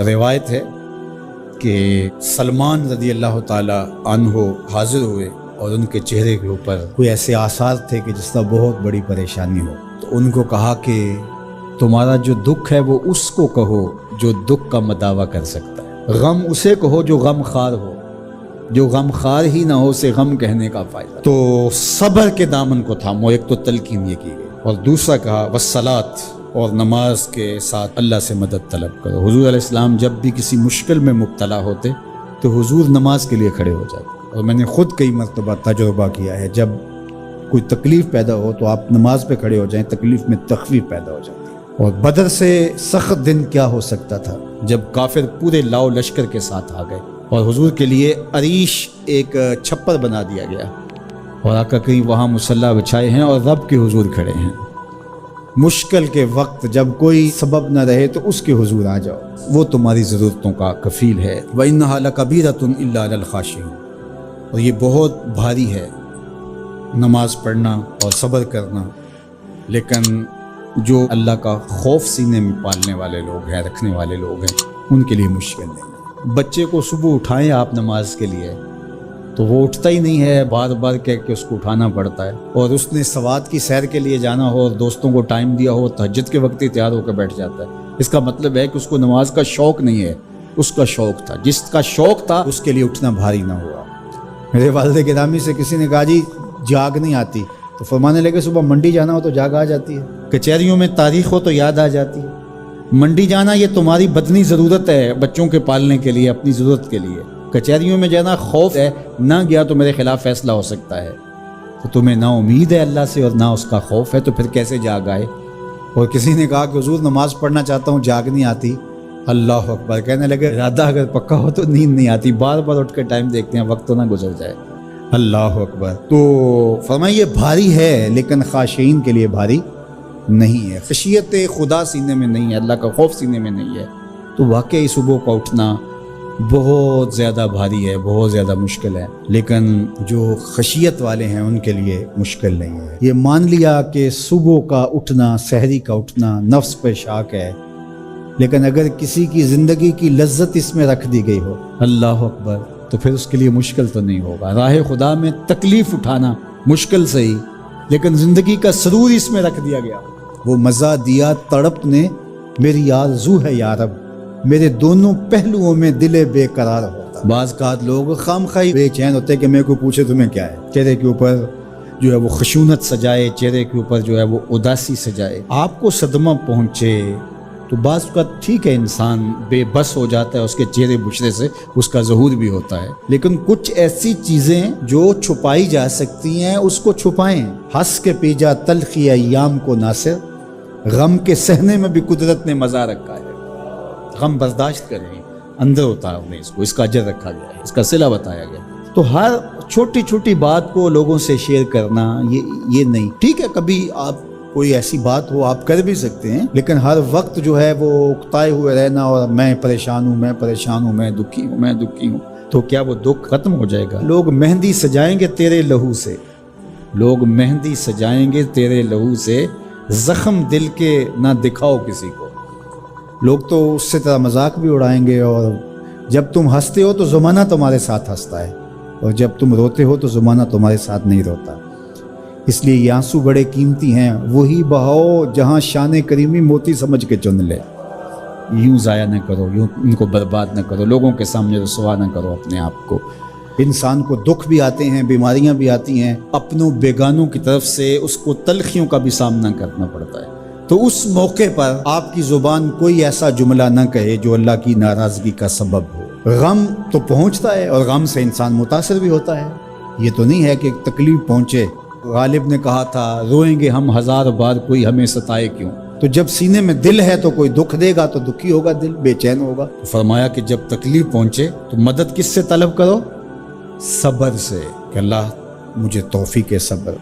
روایت ہے کہ سلمان رضی اللہ تعالی عنہ حاضر ہوئے اور ان کے چہرے کے اوپر کوئی ایسے آثار تھے کہ جس کا بہت بڑی پریشانی ہو، تو ان کو کہا کہ تمہارا جو دکھ ہے وہ اس کو کہو جو دکھ کا مداوع کر سکتا ہے، غم اسے کہو جو غم خار ہو، جو غم خار ہی نہ ہو اسے غم کہنے کا فائدہ۔ تو صبر کے دامن کو تھامو، ایک تو تلقین یہ کی گئی، اور دوسرا کہا والصلاۃ، اور نماز کے ساتھ اللہ سے مدد طلب کرو۔ حضور علیہ السلام جب بھی کسی مشکل میں مبتلا ہوتے تو حضور نماز کے لیے کھڑے ہو جاتے، اور میں نے خود کئی مرتبہ تجربہ کیا ہے، جب کوئی تکلیف پیدا ہو تو آپ نماز پہ کھڑے ہو جائیں، تکلیف میں تخفیف پیدا ہو جاتی ہے۔ اور بدر سے سخت دن کیا ہو سکتا تھا جب کافر پورے لاؤ لشکر کے ساتھ آ گئے، اور حضور کے لیے عریش ایک چھپر بنا دیا گیا، اور آقا کریم وہاں مصلی بچھائے ہیں اور رب کے حضور کھڑے ہیں۔ مشکل کے وقت جب کوئی سبب نہ رہے تو اس کے حضور آ جاؤ، وہ تمہاری ضرورتوں کا کفیل ہے۔ وَإِنَّهَا لَكَبِيرَةٌ إِلَّا عَلَى الْخَاشِعِينَ، اور یہ بہت بھاری ہے نماز پڑھنا اور صبر کرنا، لیکن جو اللہ کا خوف سینے میں پالنے والے لوگ ہیں، رکھنے والے لوگ ہیں، ان کے لیے مشکل نہیں۔ بچے کو صبح اٹھائیں آپ نماز کے لیے تو وہ اٹھتا ہی نہیں ہے، بار بار کہہ کے اس کو اٹھانا پڑتا ہے، اور اس نے سوات کی سیر کے لیے جانا ہو اور دوستوں کو ٹائم دیا ہو، تہجد کے وقت ہی تیار ہو کے بیٹھ جاتا ہے۔ اس کا مطلب ہے کہ اس کو نماز کا شوق نہیں ہے، اس کا شوق تھا، جس کا شوق تھا اس کے لیے اٹھنا بھاری نہ ہوا۔ میرے والد گرامی سے کسی نے کہا جی جاگ نہیں آتی، تو فرمانے لگے صبح منڈی جانا ہو تو جاگ آ جاتی ہے، کچہریوں میں تاریخ ہو تو یاد آ جاتی ہے۔ منڈی جانا یہ تمہاری بدنی ضرورت ہے بچوں کے پالنے کے لیے، اپنی ضرورت کے لیے۔ کچہریوں میں جانا خوف ہے، نہ گیا تو میرے خلاف فیصلہ ہو سکتا ہے، تو تمہیں نہ امید ہے اللہ سے اور نہ اس کا خوف ہے، تو پھر کیسے جاگ آئے؟ اور کسی نے کہا کہ حضور نماز پڑھنا چاہتا ہوں، جاگ نہیں آتی۔ اللہ اکبر، کہنے لگے ارادہ اگر پکا ہو تو نیند نہیں آتی، بار بار اٹھ کے ٹائم دیکھتے ہیں وقت تو نہ گزر جائے۔ اللہ اکبر۔ تو فرمایا یہ بھاری ہے لیکن خاشعین کے لیے بھاری نہیں ہے، خشیت خدا سینے میں نہیں ہے، اللہ کا خوف سینے میں نہیں ہے، تو واقعی صبح کا اٹھنا بہت زیادہ بھاری ہے، بہت زیادہ مشکل ہے، لیکن جو خشیت والے ہیں ان کے لیے مشکل نہیں ہے۔ یہ مان لیا کہ صبح کا اٹھنا، سحری کا اٹھنا نفس پہ شاک ہے، لیکن اگر کسی کی زندگی کی لذت اس میں رکھ دی گئی ہو، اللہ اکبر، تو پھر اس کے لیے مشکل تو نہیں ہوگا۔ راہ خدا میں تکلیف اٹھانا مشکل صحیح، لیکن زندگی کا سرور اس میں رکھ دیا گیا، وہ مزہ دیا تڑپ نے، میری آرزو ہے یا رب، میرے دونوں پہلوؤں میں دل بے قرار ہوتا۔ بعض اوقات لوگ خامخواہ بے چین ہوتے کہ میرے کو پوچھے تمہیں کیا ہے، چہرے کے اوپر جو ہے وہ خشونت سجائے، چہرے کے اوپر جو ہے وہ اداسی سجائے، آپ کو صدمہ پہنچے تو بعض اوقات ٹھیک ہے، انسان بے بس ہو جاتا ہے، اس کے چہرے بشرے سے اس کا ظہور بھی ہوتا ہے، لیکن کچھ ایسی چیزیں جو چھپائی جا سکتی ہیں اس کو چھپائیں۔ ہنس کے پی جا تلخی ایام کو ناصر، غم کے سہنے میں بھی قدرت نے مزہ رکھا ہے، غم برداشت کریں، اندر اتارنے اس کا اجر رکھا گیا ہے، اس کا صلہ بتایا گیا۔ تو ہر چھوٹی چھوٹی بات کو لوگوں سے شیئر کرنا یہ نہیں، ٹھیک ہے کبھی آپ کوئی ایسی بات ہو آپ کر بھی سکتے ہیں، لیکن ہر وقت جو ہے وہ اکتائے ہوئے رہنا اور میں پریشان ہوں، میں پریشان ہوں، میں دکھی ہوں، میں دکھی ہوں، تو کیا وہ دکھ ختم ہو جائے گا؟ لوگ مہندی سجائیں گے تیرے لہو سے، لوگ مہندی سجائیں گے تیرے لہو سے، زخم دل کے نہ دکھاؤ کسی کو۔ لوگ تو اس سے طرح مذاق بھی اڑائیں گے، اور جب تم ہنستے ہو تو زمانہ تمہارے ساتھ ہنستا ہے، اور جب تم روتے ہو تو زمانہ تمہارے ساتھ نہیں روتا۔ اس لیے یہ آنسو بڑے قیمتی ہیں، وہی بہاؤ جہاں شان کریمی موتی سمجھ کے چن لے۔ یوں ضائع نہ کرو، یوں ان کو برباد نہ کرو، لوگوں کے سامنے رسوا نہ کرو اپنے آپ کو۔ انسان کو دکھ بھی آتے ہیں، بیماریاں بھی آتی ہیں، اپنوں بیگانوں کی طرف سے اس کو تلخیوں کا بھی سامنا کرنا پڑتا ہے، تو اس موقع پر آپ کی زبان کوئی ایسا جملہ نہ کہے جو اللہ کی ناراضگی کا سبب ہو۔ غم تو پہنچتا ہے اور غم سے انسان متاثر بھی ہوتا ہے، یہ تو نہیں ہے کہ تکلیف پہنچے۔ غالب نے کہا تھا روئیں گے ہم ہزار بار کوئی ہمیں ستائے کیوں، تو جب سینے میں دل ہے تو کوئی دکھ دے گا تو دکھی ہوگا، دل بے چین ہوگا۔ فرمایا کہ جب تکلیف پہنچے تو مدد کس سے طلب کرو؟ صبر سے، کہ اللہ مجھے توفیق صبر